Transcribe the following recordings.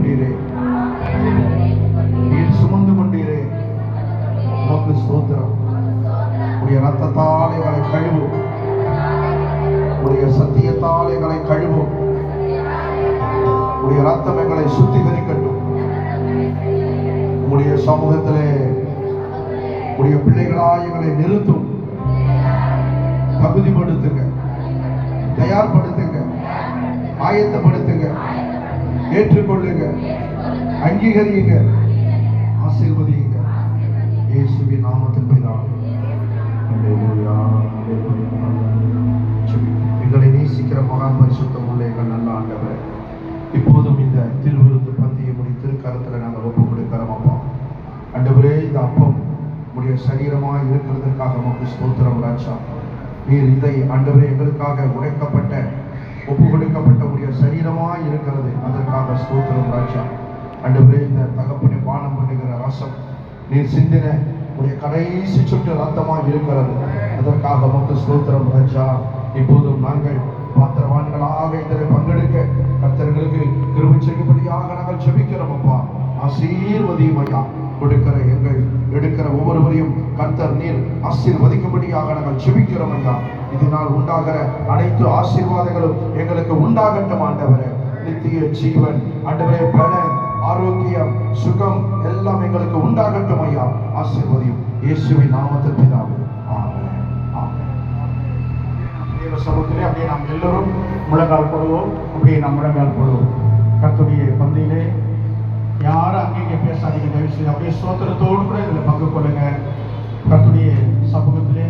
ஏற்றுக்கொண்டீரே, நீர் சுமந்து கொண்டீரே, உமக்கு ஸ்தோத்திரம். உடைய ரத்தத்தால் எங்களை கழுவும், உடைய சத்தியத்தால் எங்களை கழுவும். உடைய ரத்தம் எங்களை சுத்திகரிக்கட்டும். உடைய சமூகத்திலே உடைய பிள்ளைகளாய் எங்களை நிறுத்தும். தகுதிப்படுத்துங்க, தயார்படுத்துங்க, ஆயத்தப்படுத்துங்க, ஏற்றுக்கொள்ளுங்க, அங்கீகரியுங்க, ஆசீர்வதியுங்க. இயேசுவின் நாமத்தில் பிதாவே. அல்லேலூயா, அல்லேலூயா. எங்களை நேசிக்கிற மகா பரிசுத்தம் உள்ள எங்கள் நல்ல ஆண்டவரே, இப்போதும் இந்த திருவிருந்து பந்தியை முடி திருக்கரத்தில் நாங்கள் ஒப்புக் கொடுக்கிறோம். அப்பா ஆண்டவரே, இந்த அப்பம் உடைய சரீரமாக இருக்கிறதுக்காக நமக்கு ஸ்தோத்திரம் ராஜா. நீர் இதை ஆண்டவரே எங்களுக்காக உடைக்கப்பட்ட ஒப்பு கொடுக்கப்பட்ட உடைய சரீரமாக இருக்கிறது, அதற்காக ஸ்தோத்திரம் ராஜா. ஆண்டவரே, இந்த தகப்பனை பானம் பண்ணுகிற ரசம் நீர் சிந்தின உடைய கடைசி சுற்று ரத்தமாக இருக்கிறது, அதற்காக நமக்கு ஸ்தோத்திரம் ராஜா. இப்போதும் நாங்கள் பாத்திரவான்களாக இதனை பங்கெடுக்க கர்த்தர்களுக்கு கிருபை செய்யும்படியாக நாங்கள் ஜெபிக்கிறோம். அப்பா ஆசீர்வதியும் ஐயா. கொடுக்கிற எங்கள் எடுக்கிற ஒவ்வொருவரையும் கர்த்தர் நீர் ஆசீர்வதிக்கும்படியாக நாங்கள் ஜெபிக்கிறோம் ஐயா. இதனால் உண்டாகிற அனைத்து ஆசீர்வாதங்களும் எங்களுக்கு உண்டாகட்டும் ஆண்டவரே. நித்திய ஜீவன் ஆண்டவரே, பலன், ஆரோக்கியம், சுகம் எல்லாம் எங்களுக்கு உண்டாகட்டும் ஐயா. ஆசீர்வதியும் இயேசுவின் நாமத்தில் பிதாவே. சமூகத்திலே அப்படியே நாம் எல்லோரும் முழங்கால் போடுவோம். அப்படியே நாம் முழங்கால் போடுவோம். கர்த்தருடைய பந்தியிலே யாரும் அங்கேயே பேசாதீங்க, தயவு செய்து அப்படியே சோத்திரத்தோடு கூட இதில் பங்கு கொள்ளுங்க. கர்த்தருடைய சமூகத்திலே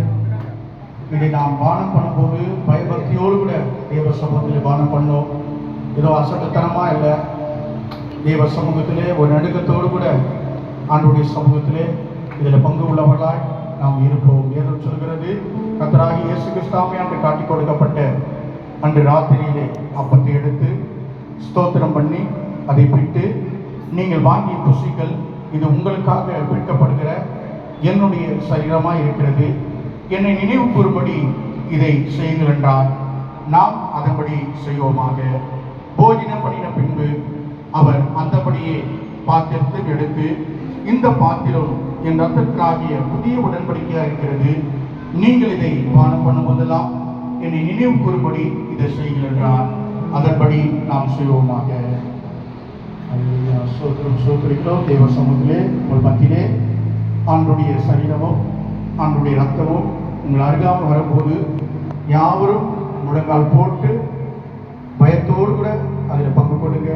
இதை நாம் பானம் பண்ணும்போது பயபக்தியோடு கூட தேவ சமூகத்திலே பானம் பண்ணோம். ஏதோ அசட்டுத்தனமா இல்லை, தேவ சமூகத்திலே ஒரு நடுக்கத்தோடு கூட ஆண்டவருடைய சமூகத்திலே இதில் பங்கு உள்ளவர்களாய் நாம் இருப்போம். வேதம் சொல்கிறது, கர்த்தராகிய இயேசு கிறிஸ்துவே அன்று காட்டிக் கொடுக்கப்பட்ட அன்று ராத்திரியிலே அப்பத்தை எடுத்து ஸ்தோத்திரம் பண்ணி அதை பிட்டு, நீங்கள் வாங்கி புசிகள், இது உங்களுக்காக விற்கப்படுகிற என்னுடைய சரீரமாய் இருக்கிறது, என்னை நினைவு கூறும்படி இதை செய்யுங்கள் என்றார். நாம் அதன்படி செய்வோமாக. போஜனம் பண்ணின பின்பு அவர் அந்தபடியே பாத்திரத்தை எடுத்து, இந்த பாத்திரம் என் ரத்தத்திற்காகிய புதிய உடன்படிக்கையாக இருக்கிறது, நீங்கள் இதை பானம் பண்ணும் போதெல்லாம் என்னை நினைவு கூறும்படி இதை செய்யுங்கள் என்றார். அதன்படி நாம் செய்வோமாக. சோதரிக்கிறோம். தேவ சமூகத்திலே உங்கள் மத்தியிலே ஆண்டுடைய சரீரமும் ஆண்டுடைய ரத்தமும் உங்கள் அருகாமல் வரும்போது யாவரும் முழங்கால் போட்டு பயத்தோடு கூட அதில் பங்கு கொள்ளுங்க.